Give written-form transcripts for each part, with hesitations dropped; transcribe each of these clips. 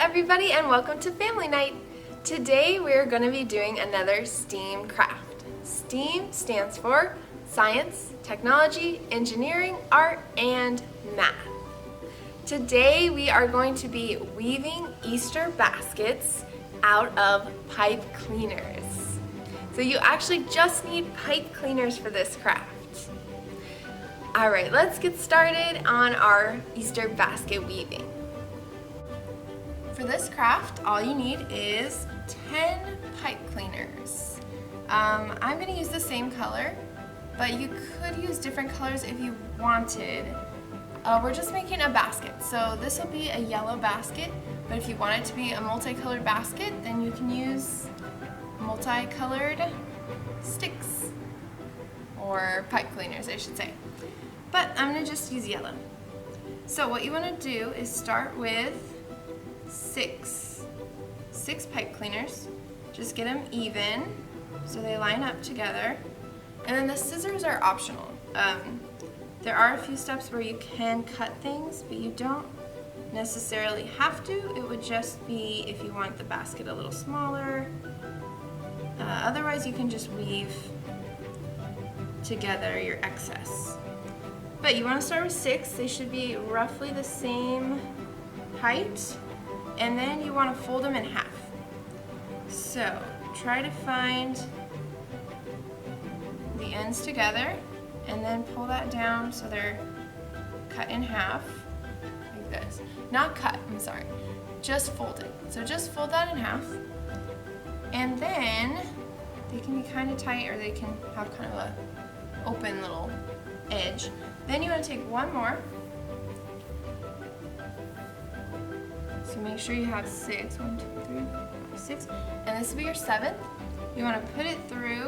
everybody, and welcome to Family Night. Today we're going to be doing another STEAM craft. STEAM stands for Science, Technology, Engineering, Art, and Math. Today we are going to be weaving Easter baskets out of pipe cleaners. So you actually just need pipe cleaners for this craft. Alright, let's get started on our Easter basket weaving. For this craft, all you need is 10 pipe cleaners. I'm going to use the same color, but you could use different colors if you wanted. We're just making a basket, so this will be a yellow basket, but if you want it to be a multicolored basket, then you can use multicolored sticks, or pipe cleaners I should say. But I'm going to just use yellow. So what you want to do is start with six pipe cleaners. Just get them even so they line up together. And then the scissors are optional. There are a few steps where you can cut things, but you don't necessarily have to. It would just be if you want the basket a little smaller. Otherwise you can just weave together your excess. But you want to start with 6. They should be roughly the same height. And then you want to fold them in half. So try to find the ends together and then pull that down so they're cut in half like this. Not cut, I'm sorry, just folded. So just fold that in half, and then they can be kind of tight or they can have kind of a open little edge. Then you want to take one more. So make sure you have 6. 1, 2, 3, 4, 6. And this will be your 7th. You want to put it through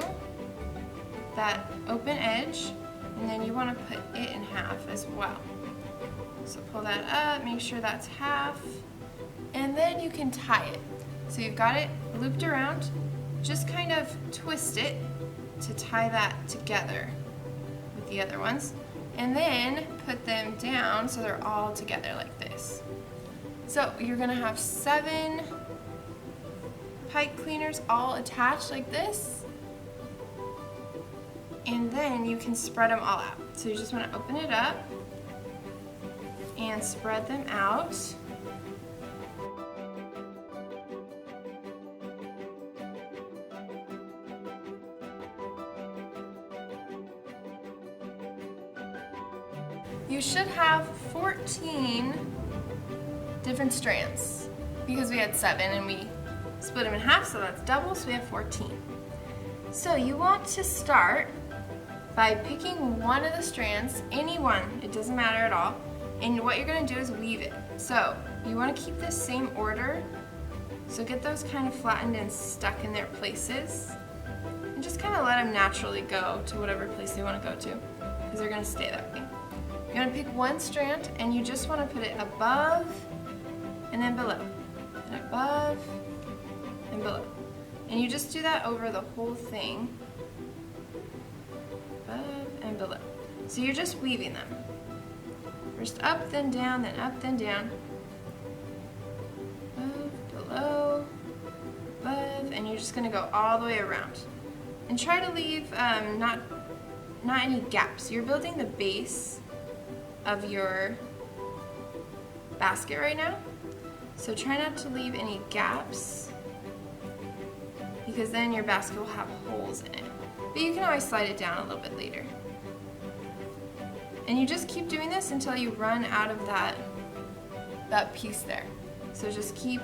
that open edge, and then you want to put it in half as well. So pull that up, make sure that's half, and then you can tie it. So you've got it looped around, just kind of twist it to tie that together with the other ones, and then put them down so they're all together like this. So you're going to have 7 pipe cleaners all attached like this, and then you can spread them all out. So you just want to open it up and spread them out. You should have 14 different strands because we had 7 and we split them in half, so that's double, so we have 14. So you want to start by picking one of the strands, any one, it doesn't matter at all, and what you're going to do is weave it. So you want to keep this same order, so get those kind of flattened and stuck in their places, and just kind of let them naturally go to whatever place they want to go to, because they're going to stay that way. You're going to pick one strand and you just want to put it above and then below, and above and below. And you just do that over the whole thing, above and below. So you're just weaving them. First up, then down, then up, then down. Above, below, above, and you're just going to go all the way around. And try to leave not any gaps. You're building the base of your basket right now. So try not to leave any gaps, because then your basket will have holes in it. But you can always slide it down a little bit later. And you just keep doing this until you run out of that piece there. So just keep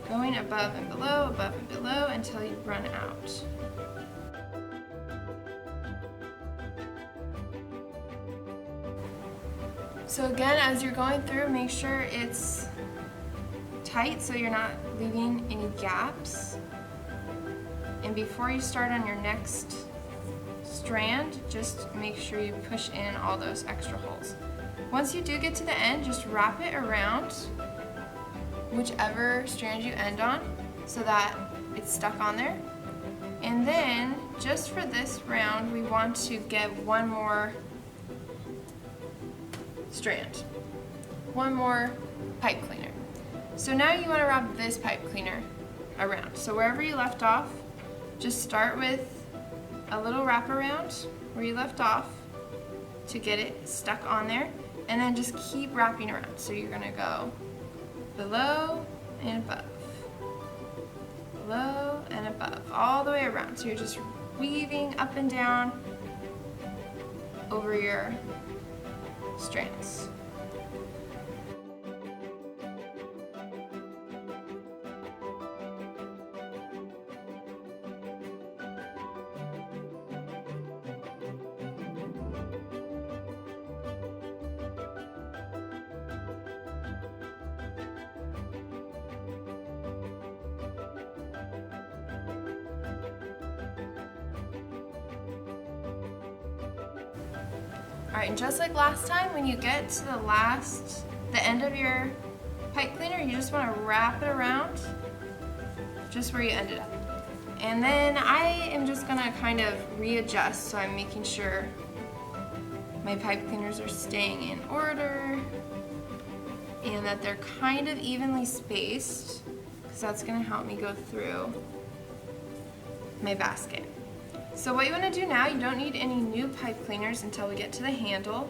going above and below until you run out. So again, as you're going through, make sure it's tight so you're not leaving any gaps. And before you start on your next strand, just make sure you push in all those extra holes. Once you do get to the end, just wrap it around whichever strand you end on so that it's stuck on there. And then, just for this round, we want to get one more strand. one more pipe cleaner. So now you want to wrap this pipe cleaner around. So wherever you left off, just start with a little wrap around where you left off to get it stuck on there, and then just keep wrapping around. So you're going to go below and above, below and above, all the way around. So you're just weaving up and down over your strands. All right, and just like last time, when you get to the end of your pipe cleaner, you just want to wrap it around just where you ended up. And then I am just gonna kind of readjust, so I'm making sure my pipe cleaners are staying in order and that they're kind of evenly spaced, because that's gonna help me go through my basket. So what you want to do now, you don't need any new pipe cleaners until we get to the handle.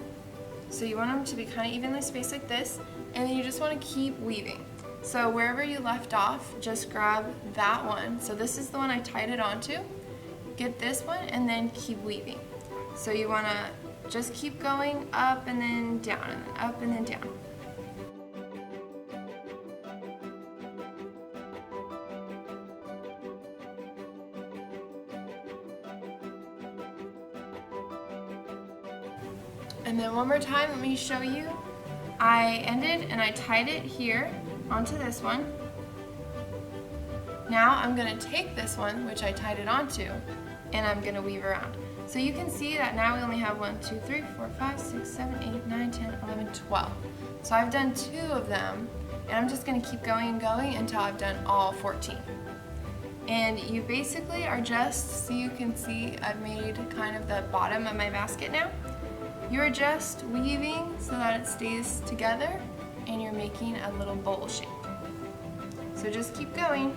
So you want them to be kind of evenly spaced like this, and then you just want to keep weaving. So wherever you left off, just grab that one. So this is the one I tied it onto. Get this one and then keep weaving. So you want to just keep going up and then down, and then up and then down. And then one more time, let me show you. I ended and I tied it here onto this one. Now I'm gonna take this one, which I tied it onto, and I'm gonna weave around. So you can see that now we only have 1, 2, 3, 4, 5, 6, 7, 8, 9, 10, 11, 12. So I've done 2 of them, and I'm just gonna keep going and going until I've done all 14. And you basically are just, so you can see I've made kind of the bottom of my basket now. You're just weaving so that it stays together, and you're making a little bowl shape. So just keep going.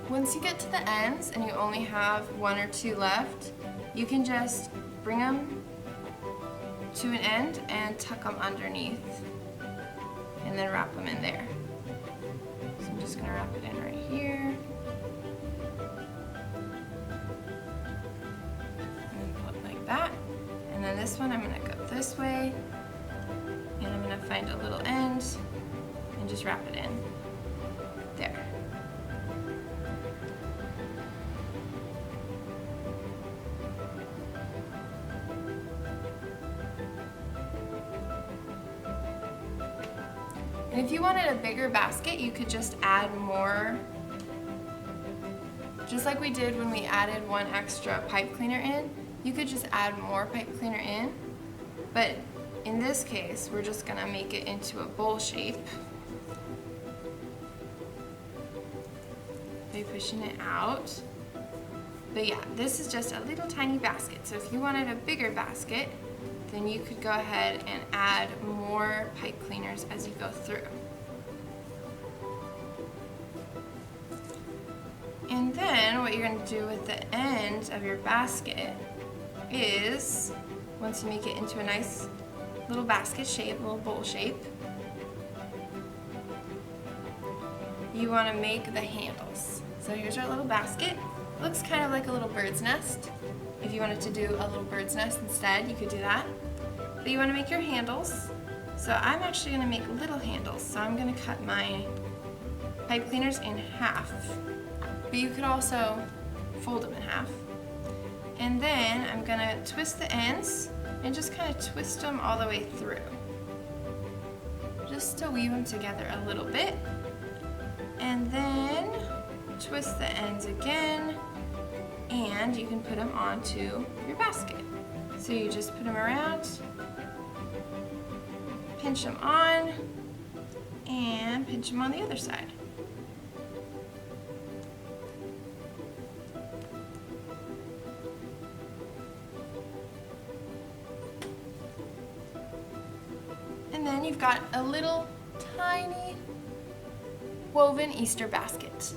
Once you get to the ends and you only have 1 or 2 left, you can just bring them to an end and tuck them underneath, and then wrap them in there. So I'm just gonna wrap it in right here. And pull it like that. And then this one I'm gonna go this way, and I'm gonna find a little end and just wrap it in there. And if you wanted a bigger basket, you could just add more, just like we did when we added 1 extra pipe cleaner in. You could just add more pipe cleaner in, but in this case, we're just gonna make it into a bowl shape by pushing it out. But yeah, this is just a little tiny basket. So if you wanted a bigger basket, then you could go ahead and add more pipe cleaners as you go through. And then what you're going to do with the end of your basket is, once you make it into a nice little basket shape, little bowl shape, you want to make the handles. So here's our little basket. It looks kind of like a little bird's nest. If you wanted to do a little bird's nest instead, you could do that. But you want to make your handles. So I'm actually going to make little handles. So I'm going to cut my pipe cleaners in half. But you could also fold them in half. And then I'm gonna twist the ends and just kind of twist them all the way through. Just to weave them together a little bit. And then twist the ends again, and you can put them onto your basket. So you just put them around, pinch them on, and pinch them on the other side. And then you've got a little tiny woven Easter basket.